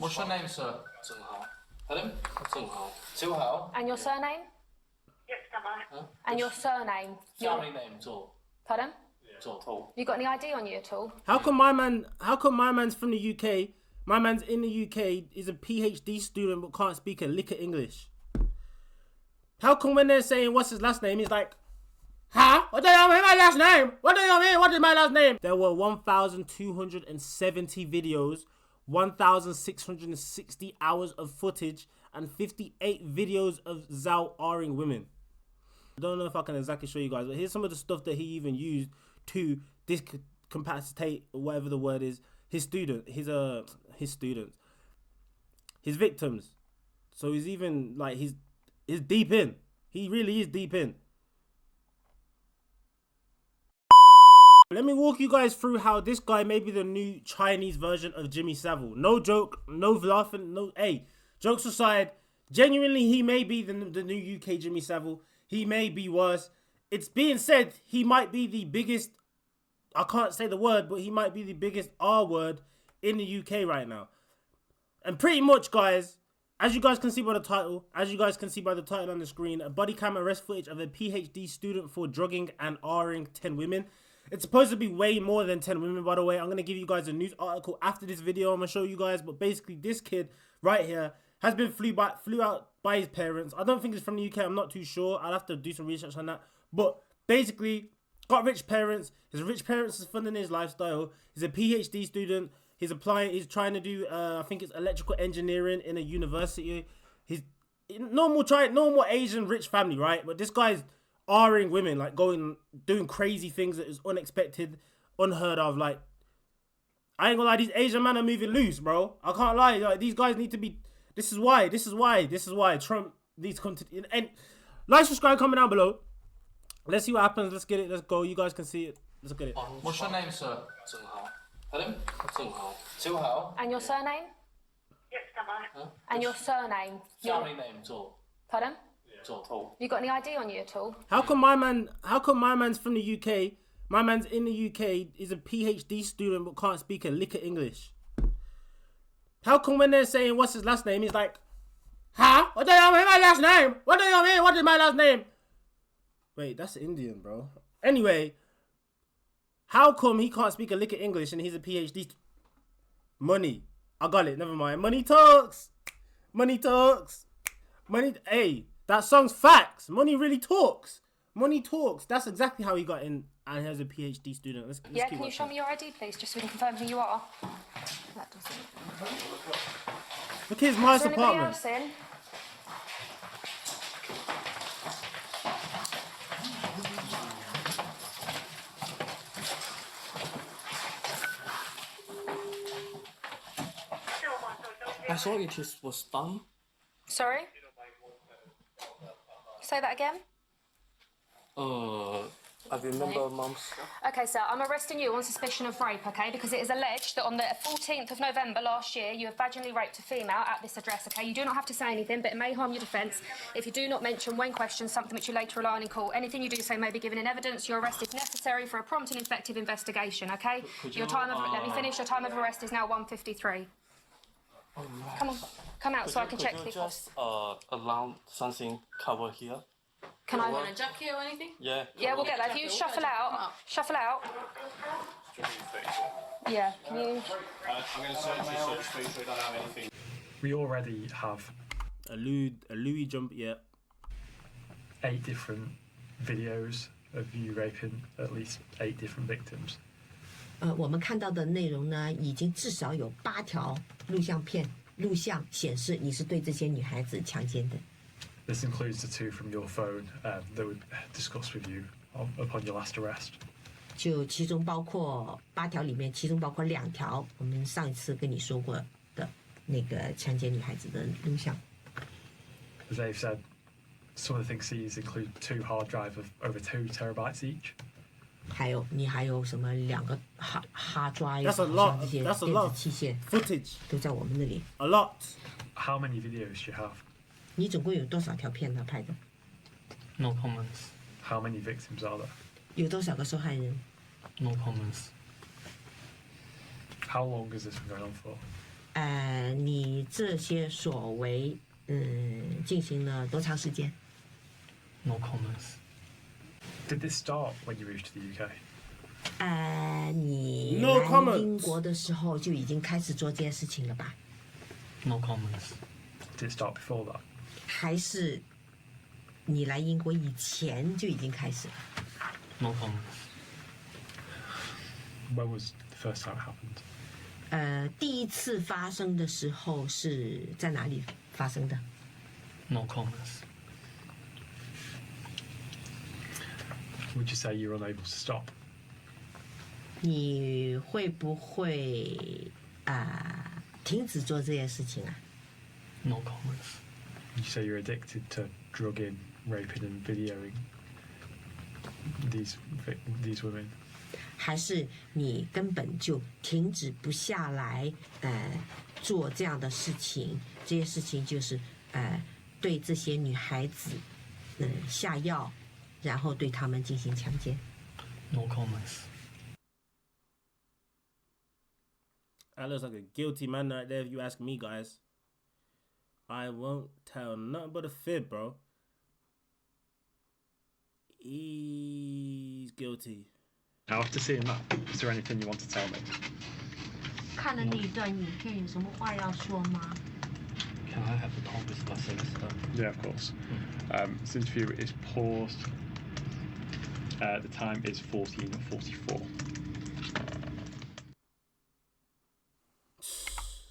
What's your name, sir? Pardon? And your surname? And your surname? Family name, Zhou. Pardon? Zhou. You got any ID on you at all? How come my man's from the UK? My man's in the UK, is a PhD student but can't speak a lick of English. How come when they're saying what's his last name, he's like, huh? What do you mean my last name? What do you mean? What is my last name? There were 1,270 videos, 1,660 hours of footage, and 58 videos of Zhao R-ing women. I don't know if I can exactly show you guys, but here's some of the stuff that he even used to discapacitate, or whatever the word is, his students. His victims. So he's even like, he's deep in. He really is deep in. Let me walk you guys through how this guy may be the new Chinese version of Jimmy Savile. No joke, no laughing, no, hey, jokes aside, genuinely he may be the new UK Jimmy Savile. He may be worse. It's being said he might be the biggest, I can't say the word, but he might be the biggest R word in the UK right now. And pretty much, guys, as you guys can see by the title, on the screen, a body cam arrest footage of a PhD student for drugging and R-ing 10 women. It's supposed to be way more than 10 women, by the way. I'm going to give you guys a news article after this video. I'm going to show you guys, but basically this kid right here has been flew out by his parents. I don't think it's from the UK. I'm not too sure. I'll have to do some research on that. But basically, got rich parents. His rich parents is funding his lifestyle. He's a PhD student. He's trying to do, I think it's electrical engineering in a university. He's normal Asian rich family, right? But this guy's R-ing women, like doing crazy things that is unexpected, unheard of. Like, I ain't gonna lie, these Asian men are moving loose, bro. I can't lie. Like, these guys need to be. This is why Trump needs to come to. And like, subscribe, comment down below. Let's see what happens. Let's get it. Let's go. You guys can see it. Let's get it. What's your name, sir? Pardon? Zhou. And your surname? And your surname? Family name, Zhou. Pardon? Zhou. You got any ID on you at all? How come my man's from the UK? My man's in the UK, is a PhD student but can't speak a lick of English. How come when they're saying what's his last name, he's like, huh? What do you mean my last name? What do you mean? What is my last name? Wait, that's Indian, bro. Anyway, how come he can't speak a lick of English and he's a PhD? Money. I got it. Never mind. Money talks. Money talks. Money. Hey, that song's facts. Money really talks. Money talks. That's exactly how he got in, and he's a PhD student. Let's Yeah, keep can you show watching. me your ID, please, just so we can confirm who you are? That doesn't. Look at his nice Is there anybody apartment. else in? I saw it was done. Sorry? Say that again? I remember mom's. Okay, sir, I'm arresting you on suspicion of rape, okay? Because it is alleged that on the 14th of November last year, you have vaginally raped a female at this address, okay? You do not have to say anything, but it may harm your defence if you do not mention, when questioned, something which you later rely on in court. Anything you do say may be given in evidence. Your arrest is necessary for a prompt and effective investigation, okay? Your time of... Let me finish. Your time of arrest is now 1:53. Come on, come out so I can check the... Just allow something cover here. Can I... Want a jacket or anything? Yeah. Yeah, we'll get that. If you shuffle out... Shuffle out. Yeah, can you... I'm going to search through so I don't have anything. We already have A Louis jump, yeah. 8 different videos of you raping at least 8 different victims. 我们看到的内容呢，已经至少有8条录像显示你是对这些女孩子强奸的。 This includes the 2 from your phone that we discussed with you upon your last arrest. 就其中包括8条里面，其中包括2条我们上一次跟你说过的那个强奸女孩子的录像。As they've said, some of the things seized include 2 hard drives of over 2 terabytes each. 还有什么2个 hard drive， That's a lot. 这些 That's a 电 lot. 子器械 Footage. 都在我们那里。 A lot. How many videos do you have? 你总共有多少条片呢？拍的？ No comments. How many victims are there? 有多少个受害人？ No comments. How long has this been going on for? 你这些所为进行了多长时间？ No comments. Did this start when you moved to the UK? 你 No 来 comments 英国的时候就已经开始做这件事情了吧？ No comments. Did it start before that? 还是你来英国以前就已经开始了？ No comments. When was the first time it happened? 第一次发生的时候是在哪里发生的？ No comments. Would you say you're unable to stop? 你会不会停止做这件事情啊？ No comments. Would you say you're addicted to drugging, raping, and videoing these women? 还是你根本就停止不下来做这样的事情？这些事情就是对这些女孩子下药，然后对她们进行强奸。 No comments. That looks like a guilty man right there if you ask me, guys. I won't tell nothing but a fib, bro. He's guilty. Now, after seeing that, is there anything you want to tell me? 看了那一段影片，有什么话要说吗？ Can I have the conference lessons? Yeah, of course. This interview is paused. The time is 14:44.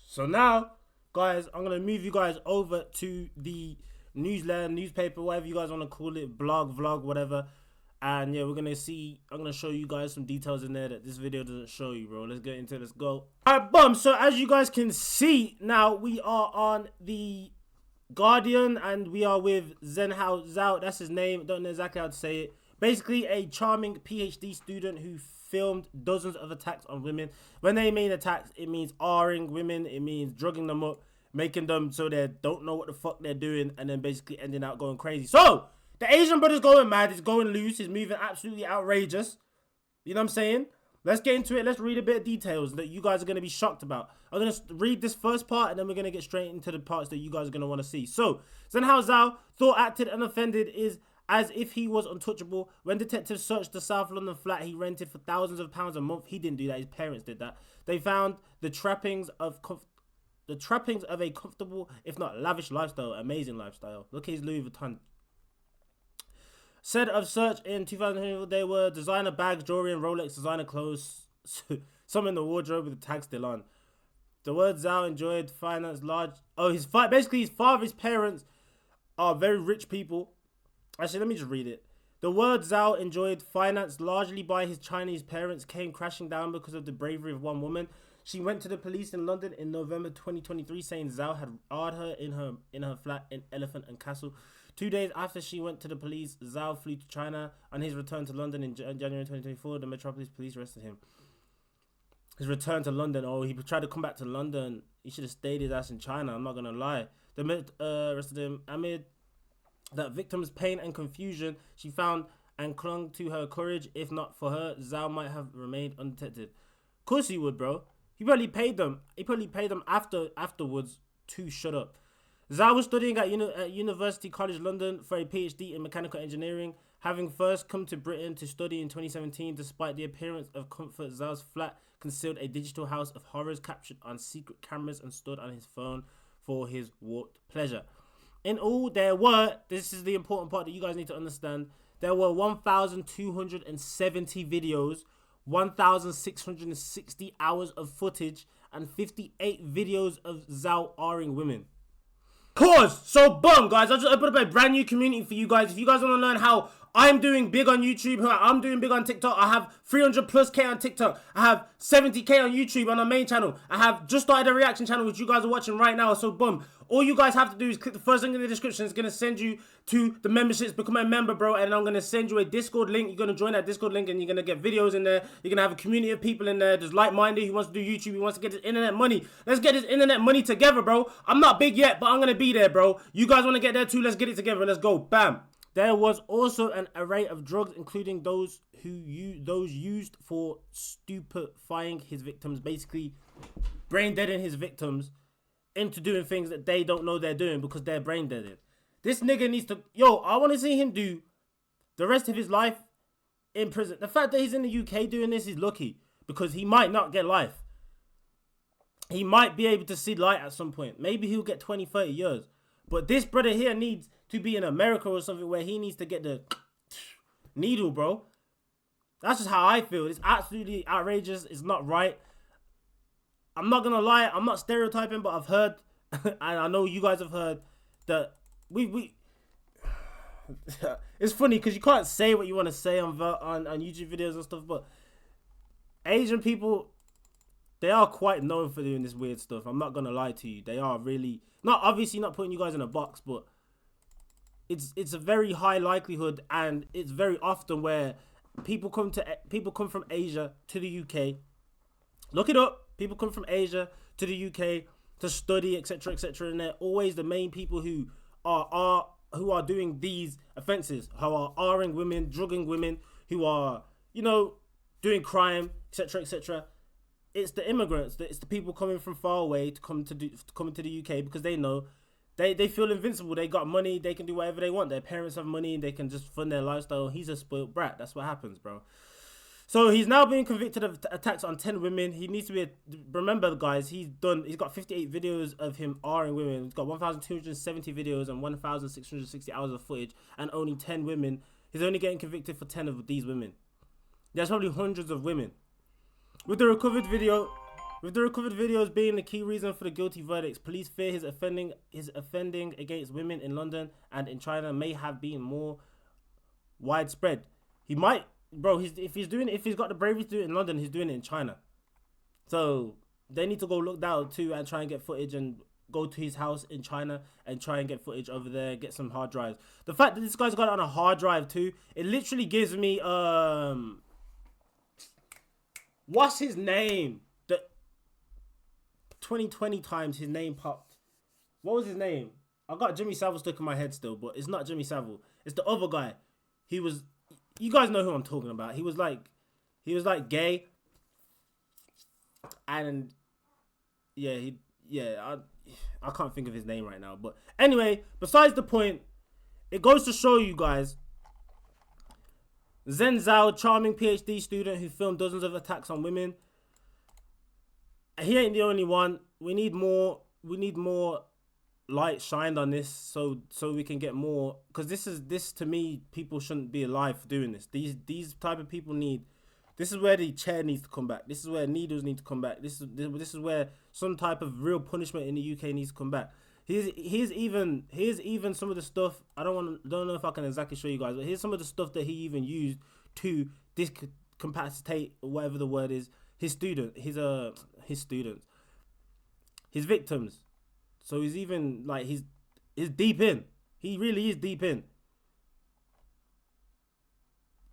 So now, guys, I'm going to move you guys over to the newsletter, newspaper, whatever you guys want to call it, blog, vlog, whatever. And yeah, I'm going to show you guys some details in there that this video doesn't show you, bro. Let's get into it. Let's go. All right, boom. So as you guys can see, now we are on the Guardian and we are with Zhenhao Zhao. That's his name. Don't know exactly how to say it. Basically, a charming PhD student who filmed dozens of attacks on women. When they mean attacks, it means R-ing women. It means drugging them up, making them so they don't know what the fuck they're doing, and then basically ending up going crazy. So, the Asian brother's going mad. He's going loose. He's moving absolutely outrageous. You know what I'm saying? Let's get into it. Let's read a bit of details that you guys are going to be shocked about. I'm going to read this first part, and then we're going to get straight into the parts that you guys are going to want to see. So, Zhenhao Zhao thought acted and offended is as if he was untouchable. When detectives searched the South London flat he rented for thousands of pounds a month, he didn't do that. His parents did that. They found the trappings of a comfortable, if not lavish lifestyle, amazing lifestyle. Look at his Louis Vuitton. Said of search in 2020, they were designer bags, jewelry, and Rolex designer clothes. Some in the wardrobe with the tag still on. The word Zhao enjoyed finance large. Oh, basically his father, his parents are very rich people. Actually, let me just read it. The word Zhao enjoyed, financed largely by his Chinese parents, came crashing down because of the bravery of one woman. She went to the police in London in November 2023, saying Zhao had R her in her flat in Elephant and Castle. 2 days after she went to the police, Zhao flew to China. On his return to London in January 2024, the Metropolis Police arrested him. His return to London. Oh, he tried to come back to London. He should have stayed his ass in China. I'm not gonna lie. The arrested him amid that victim's pain and confusion. She found and clung to her courage. If not for her, Zhao might have remained undetected. Of course he would, bro. He probably paid them. He probably paid them afterwards to shut up. Zhao was studying at University College London for a PhD in mechanical engineering, having first come to Britain to study in 2017. Despite the appearance of comfort, Zhao's flat concealed a digital house of horrors captured on secret cameras and stored on his phone for his warped pleasure. In all, this is the important part that you guys need to understand, there were 1,270 videos, 1,660 hours of footage, and 58 videos of Zhao R-ing women. Pause! So, boom, guys, I just opened up a brand new community for you guys. If you guys want to learn how I'm doing big on YouTube, how I'm doing big on TikTok, I have 300 plus K on TikTok. I have 70K on YouTube on our main channel. I have just started a reaction channel, which you guys are watching right now. So, boom. All you guys have to do is click the first link in the description. It's going to send you to the memberships. Become a member, bro. And I'm going to send you a Discord link. You're going to join that Discord link and you're going to get videos in there. You're going to have a community of people in there. There's like-minded who wants to do YouTube. Who wants to get this internet money. Let's get this internet money together, bro. I'm not big yet, but I'm going to be there, bro. You guys want to get there too? Let's get it together. Let's go. Bam. There was also an array of drugs, including those used for stupefying his victims, basically brain deading his victims. into doing things that they don't know they're doing because they're brain dead. This nigga needs to, I want to see him do the rest of his life in prison. The fact that he's in the UK doing this is lucky because he might not get life. He might be able to see light at some point. Maybe he'll get 20, 30 years. But this brother here needs to be in America or something where he needs to get the needle, bro. That's just how I feel. It's absolutely outrageous. It's not right. I'm not going to lie. I'm not stereotyping, but I've heard, and I know you guys have heard, that we it's funny because you can't say what you want to say on YouTube videos and stuff, but Asian people, they are quite known for doing this weird stuff. I'm not going to lie to you. They are really, obviously not putting you guys in a box, but it's a very high likelihood, and it's very often where people come from Asia to the UK. Look it up. People come from Asia to the UK to study, etc., etc., and they're always the main people who are doing these offences, who are R-ing women, drugging women, who are, doing crime, etc., etc. It's the immigrants, it's the people coming from far away to come into the UK because they know they feel invincible. They got money, they can do whatever they want. Their parents have money, they can just fund their lifestyle. He's a spoiled brat. That's what happens, bro. So he's now being convicted of attacks on 10 women. He needs to be, remember guys, he's got 58 videos of him R-ing women. He's got 1,270 videos and 1,660 hours of footage, and only 10 women. He's only getting convicted for 10 of these women. There's probably hundreds of women. With the recovered videos being the key reason for the guilty verdicts, police fear his offending against women in London and in China may have been more widespread. He might, bro. If he's got the bravery to do it in London, he's doing it in China. So they need to go look that up too and try and get footage and go to his house in China and try and get footage over there, get some hard drives. The fact that this guy's got it on a hard drive too, it literally gives me what's his name? The 2020 times his name popped. What was his name? I got Jimmy Savile stuck in my head still, but it's not Jimmy Savile. It's the other guy. You guys know who I'm talking about. He was like gay. And I can't think of his name right now. But anyway, besides the point, it goes to show you guys, Zhen Zhao, charming PhD student who filmed dozens of attacks on women. He ain't the only one. We need more light shined on this so we can get more, because this to me, people shouldn't be alive for doing this. These type of people this is where the chair needs to come back. This is where needles need to come back. This is where some type of real punishment in the UK needs to come back. Here's even some of the stuff. I don't know if I can exactly show you guys, but here's some of the stuff that he even used to discapacitate, or whatever the word is, his students, his victims. So he's even like he's deep in. He really is deep in.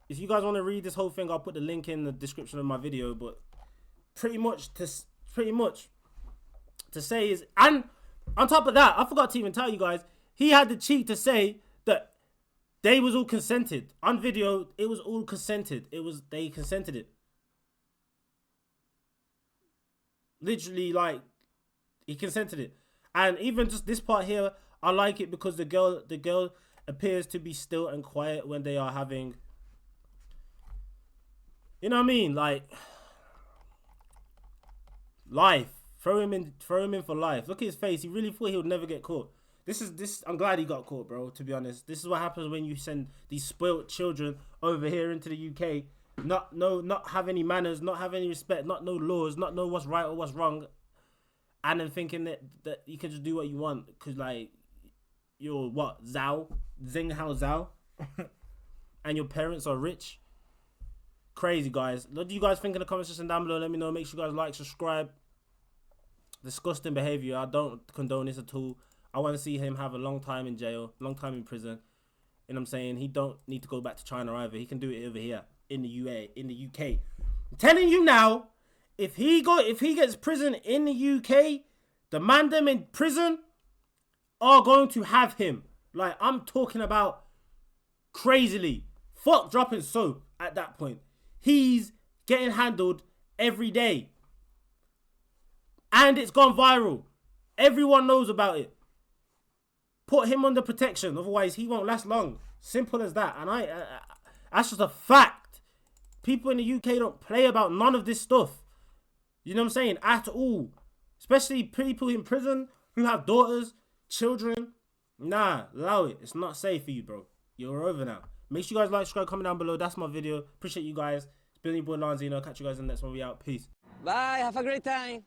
If you guys want to read this whole thing, I'll put the link in the description of my video. But pretty much to say is, and on top of that, I forgot to even tell you guys, he had the cheek to say that they was all consented on video. It was all consented. They consented it. Literally, like, he consented it. And even just this part here, I like it because the girl appears to be still and quiet when they are having, you know what I mean, like, life. Throw him in for life. Look at his face. He really thought he would never get caught. I'm glad he got caught, bro, to be honest. This is what happens when you send these spoilt children over here into the UK. Not have any manners, not have any respect, not know laws, not know what's right or what's wrong. And then thinking that you can just do what you want. Because, like, you're what? Zheng Hao Zhao? And your parents are rich? Crazy, guys. What do you guys think in the comment section down below? Let me know. Make sure you guys like, subscribe. Disgusting behavior. I don't condone this at all. I want to see him have a long time in jail, long time in prison. And I'm saying he don't need to go back to China either. He can do it over here in the UK. I'm telling you now, if he gets prison in the UK, the man them in prison are going to have him. Like, I'm talking about crazily. Fuck dropping soap at that point. He's getting handled every day. And it's gone viral. Everyone knows about it. Put him under protection, otherwise he won't last long. Simple as that. And that's just a fact. People in the UK don't play about none of this stuff. You know what I'm saying? At all. Especially people in prison who have daughters, children. Nah, allow it. It's not safe for you, bro. You're over now. Make sure you guys like, subscribe, comment down below. That's my video. Appreciate you guys. It's been your boy Lanzino. Catch you guys in the next one. We out. Peace. Bye. Have a great time.